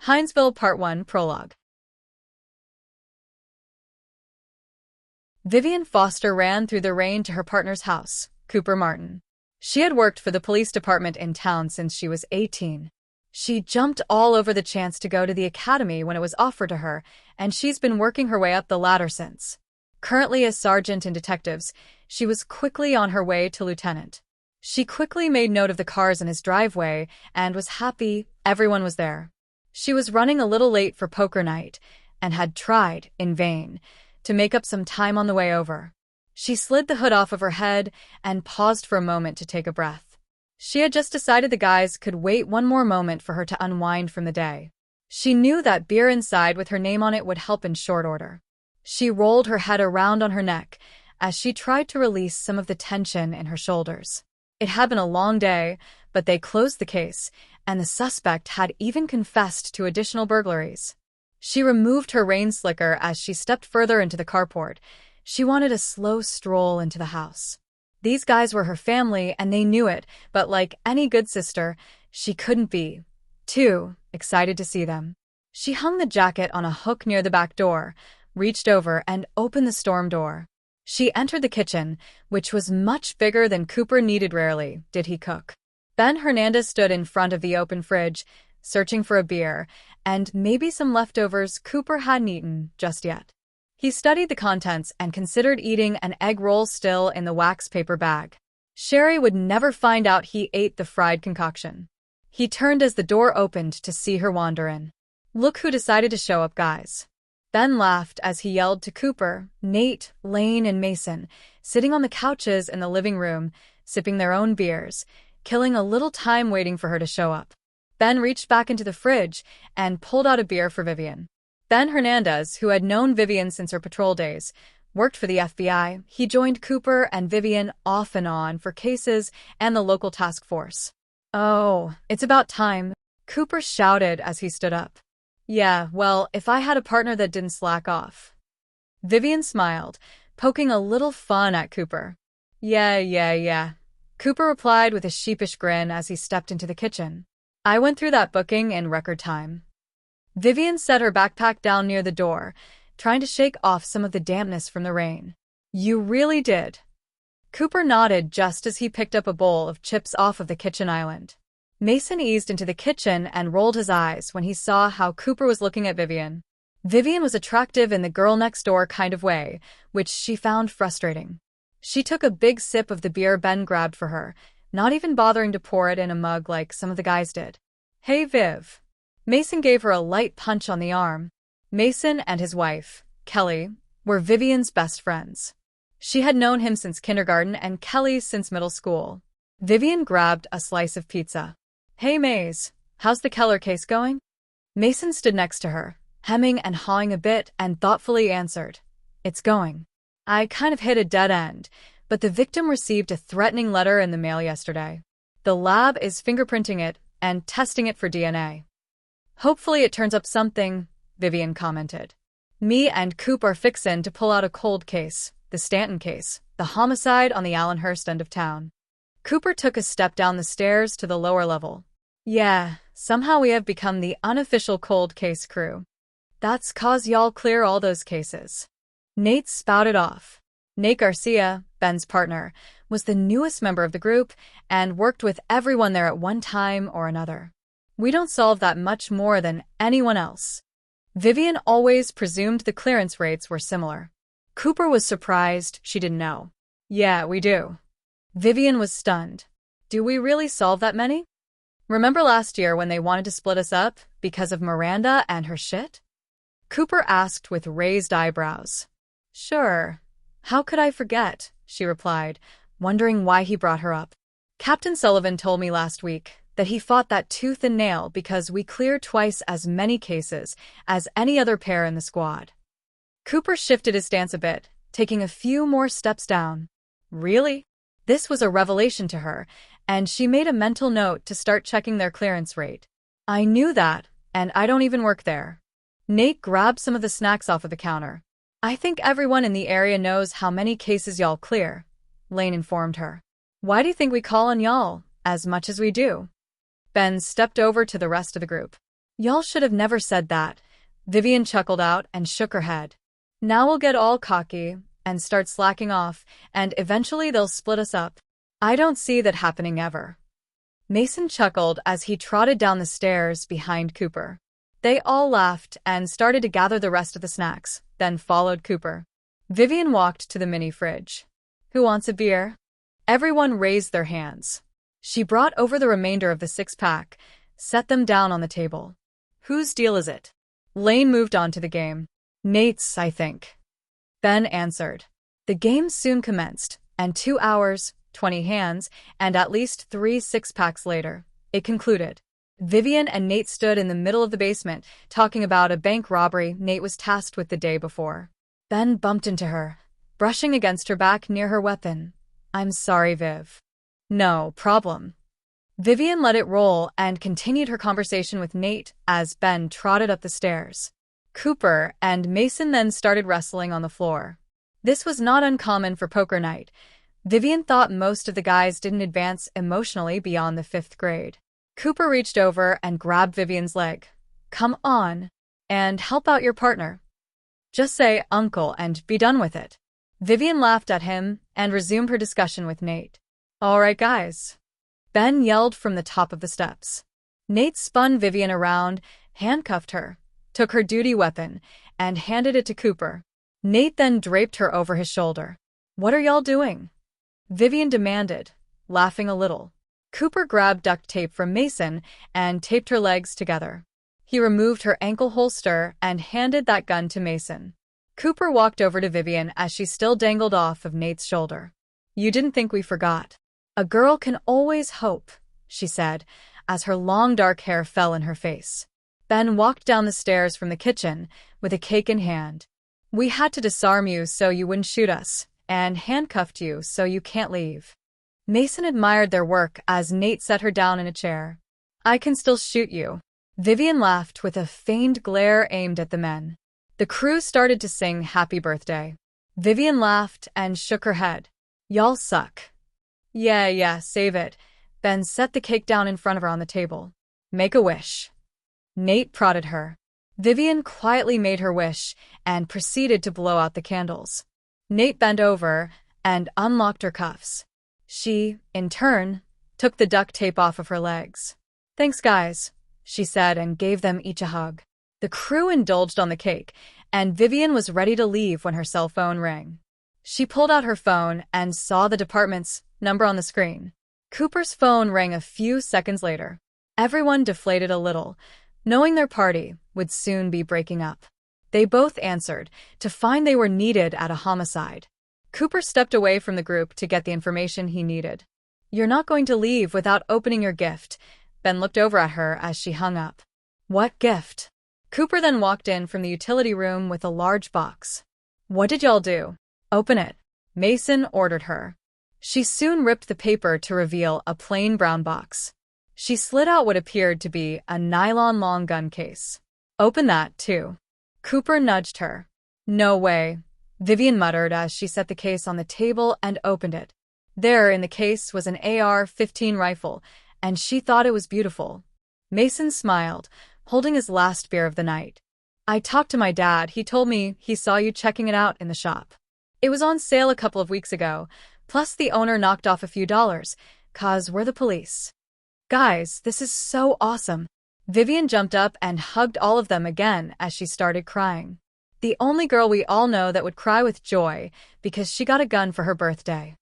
Hinesville Part 1 Prologue. Vivian Foster ran through the rain to her partner's house, Cooper Martin. She had worked for the police department in town since she was 18. She jumped all over the chance to go to the academy when it was offered to her, and she's been working her way up the ladder since. Currently a sergeant in detectives, she was quickly on her way to lieutenant. She quickly made note of the cars in his driveway and was happy everyone was there. She was running a little late for poker night and had tried, in vain, to make up some time on the way over. She slid the hood off of her head and paused for a moment to take a breath. She had just decided the guys could wait one more moment for her to unwind from the day. She knew that beer inside with her name on it would help in short order. She rolled her head around on her neck as she tried to release some of the tension in her shoulders. It had been a long day, but they closed the case, and the suspect had even confessed to additional burglaries. She removed her rain slicker as she stepped further into the carport. She wanted a slow stroll into the house. These guys were her family, and they knew it, but like any good sister, she couldn't be too excited to see them. She hung the jacket on a hook near the back door, reached over, and opened the storm door. She entered the kitchen, which was much bigger than Cooper needed. Rarely did he cook. Ben Hernandez stood in front of the open fridge, searching for a beer, and maybe some leftovers Cooper hadn't eaten just yet. He studied the contents and considered eating an egg roll still in the wax paper bag. Sherry would never find out he ate the fried concoction. He turned as the door opened to see her wander in. "Look who decided to show up, guys." Ben laughed as he yelled to Cooper, Nate, Lane, and Mason, sitting on the couches in the living room, sipping their own beers, killing a little time waiting for her to show up. Ben reached back into the fridge and pulled out a beer for Vivian. Ben Hernandez, who had known Vivian since her patrol days, worked for the FBI. He joined Cooper and Vivian off and on for cases and the local task force. "Oh, it's about time," Cooper shouted as he stood up. "Yeah, well, if I had a partner that didn't slack off." Vivian smiled, poking a little fun at Cooper. Yeah. Cooper replied with a sheepish grin as he stepped into the kitchen. "I went through that booking in record time." Vivian set her backpack down near the door, trying to shake off some of the dampness from the rain. "You really did." Cooper nodded just as he picked up a bowl of chips off of the kitchen island. Mason eased into the kitchen and rolled his eyes when he saw how Cooper was looking at Vivian. Vivian was attractive in the girl-next-door kind of way, which she found frustrating. She took a big sip of the beer Ben grabbed for her, not even bothering to pour it in a mug like some of the guys did. "Hey, Viv." Mason gave her a light punch on the arm. Mason and his wife, Kelly, were Vivian's best friends. She had known him since kindergarten and Kelly since middle school. Vivian grabbed a slice of pizza. "Hey, Maze, how's the Keller case going?" Mason stood next to her, hemming and hawing a bit, and thoughtfully answered, "It's going. I kind of hit a dead end, but the victim received a threatening letter in the mail yesterday. The lab is fingerprinting it and testing it for DNA. Hopefully it turns up something," Vivian commented. "Me and Coop are fixin' to pull out a cold case, the Stanton case, the homicide on the Allenhurst end of town." Cooper took a step down the stairs to the lower level. "Yeah, somehow we have become the unofficial cold case crew. That's 'cause y'all clear all those cases." Nate spouted off. Nate Garcia, Ben's partner, was the newest member of the group and worked with everyone there at one time or another. "We don't solve that much more than anyone else." Vivian always presumed the clearance rates were similar. Cooper was surprised she didn't know. "Yeah, we do." Vivian was stunned. "Do we really solve that many? Remember last year when they wanted to split us up because of Miranda and her shit?" Cooper asked with raised eyebrows. "Sure. How could I forget?" she replied, wondering why he brought her up. "Captain Sullivan told me last week that he fought that tooth and nail because we clear twice as many cases as any other pair in the squad." Cooper shifted his stance a bit, taking a few more steps down. "Really?" This was a revelation to her, and she made a mental note to start checking their clearance rate. "I knew that, and I don't even work there." Nate grabbed some of the snacks off of the counter. "I think everyone in the area knows how many cases y'all clear," Lane informed her. "Why do you think we call on y'all as much as we do?" Ben stepped over to the rest of the group. Y'all should have never said that. Vivian chuckled out and shook her head. Now we'll get all cocky and start slacking off, and eventually they'll split us up. I don't see that happening ever. Mason chuckled as he trotted down the stairs behind Cooper. They all laughed and started to gather the rest of the snacks, then followed Cooper. Vivian walked to the mini fridge. Who wants a beer? Everyone raised their hands. She brought over the remainder of the six-pack, set them down on the table. Whose deal is it? Lane moved on to the game. Nate's, I think. Ben answered. The game soon commenced, and 2 hours, 20 hands, and at least 3 six-packs later, it concluded. Vivian and Nate stood in the middle of the basement, talking about a bank robbery Nate was tasked with the day before. Ben bumped into her, brushing against her back near her weapon. I'm sorry, Viv. No problem. Vivian let it roll and continued her conversation with Nate as Ben trotted up the stairs. Cooper and Mason then started wrestling on the floor. This was not uncommon for poker night. Vivian thought most of the guys didn't advance emotionally beyond the 5th grade. Cooper reached over and grabbed Vivian's leg. Come on, and help out your partner. Just say uncle and be done with it. Vivian laughed at him and resumed her discussion with Nate. All right, guys. Ben yelled from the top of the steps. Nate spun Vivian around, handcuffed her, took her duty weapon, and handed it to Cooper. Nate then draped her over his shoulder. What are y'all doing? Vivian demanded, laughing a little. Cooper grabbed duct tape from Mason and taped her legs together. He removed her ankle holster and handed that gun to Mason. Cooper walked over to Vivian as she still dangled off of Nate's shoulder. You didn't think we forgot. A girl can always hope, she said, as her long dark hair fell in her face. Ben walked down the stairs from the kitchen with a cake in hand. We had to disarm you so you wouldn't shoot us, and handcuffed you so you can't leave. Mason admired their work as Nate set her down in a chair. I can still shoot you. Vivian laughed with a feigned glare aimed at the men. The crew started to sing Happy Birthday. Vivian laughed and shook her head. Y'all suck. Yeah, save it. Ben set the cake down in front of her on the table. Make a wish. Nate prodded her. Vivian quietly made her wish and proceeded to blow out the candles. Nate bent over and unlocked her cuffs. She, in turn, took the duct tape off of her legs. Thanks, guys, she said and gave them each a hug. The crew indulged on the cake, and Vivian was ready to leave when her cell phone rang. She pulled out her phone and saw the department's number on the screen. Cooper's phone rang a few seconds later. Everyone deflated a little, knowing their party would soon be breaking up. They both answered to find they were needed at a homicide. Cooper stepped away from the group to get the information he needed. You're not going to leave without opening your gift. Ben looked over at her as she hung up. What gift? Cooper then walked in from the utility room with a large box. What did y'all do? Open it, Mason ordered her. She soon ripped the paper to reveal a plain brown box. She slid out what appeared to be a nylon long gun case. Open that, too. Cooper nudged her. No way, Vivian muttered as she set the case on the table and opened it. There in the case was an AR-15 rifle, and she thought it was beautiful. Mason smiled, holding his last beer of the night. I talked to my dad. He told me he saw you checking it out in the shop. It was on sale a couple of weeks ago, plus the owner knocked off a few dollars, 'cause we're the police. Guys, this is so awesome. Vivian jumped up and hugged all of them again as she started crying. The only girl we all know that would cry with joy because she got a gun for her birthday.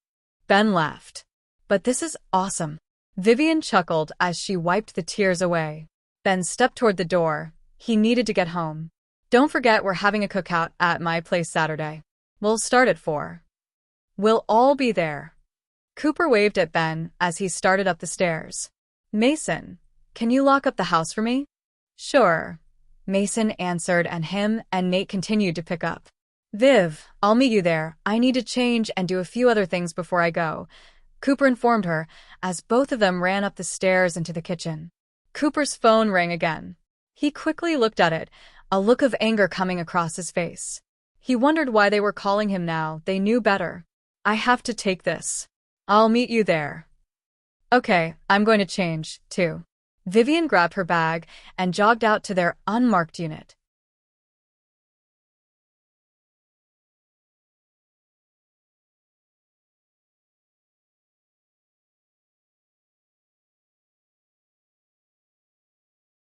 Ben laughed. But this is awesome. Vivian chuckled as she wiped the tears away. Ben stepped toward the door. He needed to get home. Don't forget we're having a cookout at my place Saturday. We'll start at 4. We'll all be there. Cooper waved at Ben as he started up the stairs. Mason, can you lock up the house for me? Sure, Mason answered, and him and Nate continued to pick up. Viv, I'll meet you there. I need to change and do a few other things before I go, Cooper informed her as both of them ran up the stairs into the kitchen. Cooper's phone rang again. He quickly looked at it, a look of anger coming across his face. He wondered why they were calling him now. They knew better. I have to take this. I'll meet you there. Okay, I'm going to change, too. Vivian grabbed her bag and jogged out to their unmarked unit.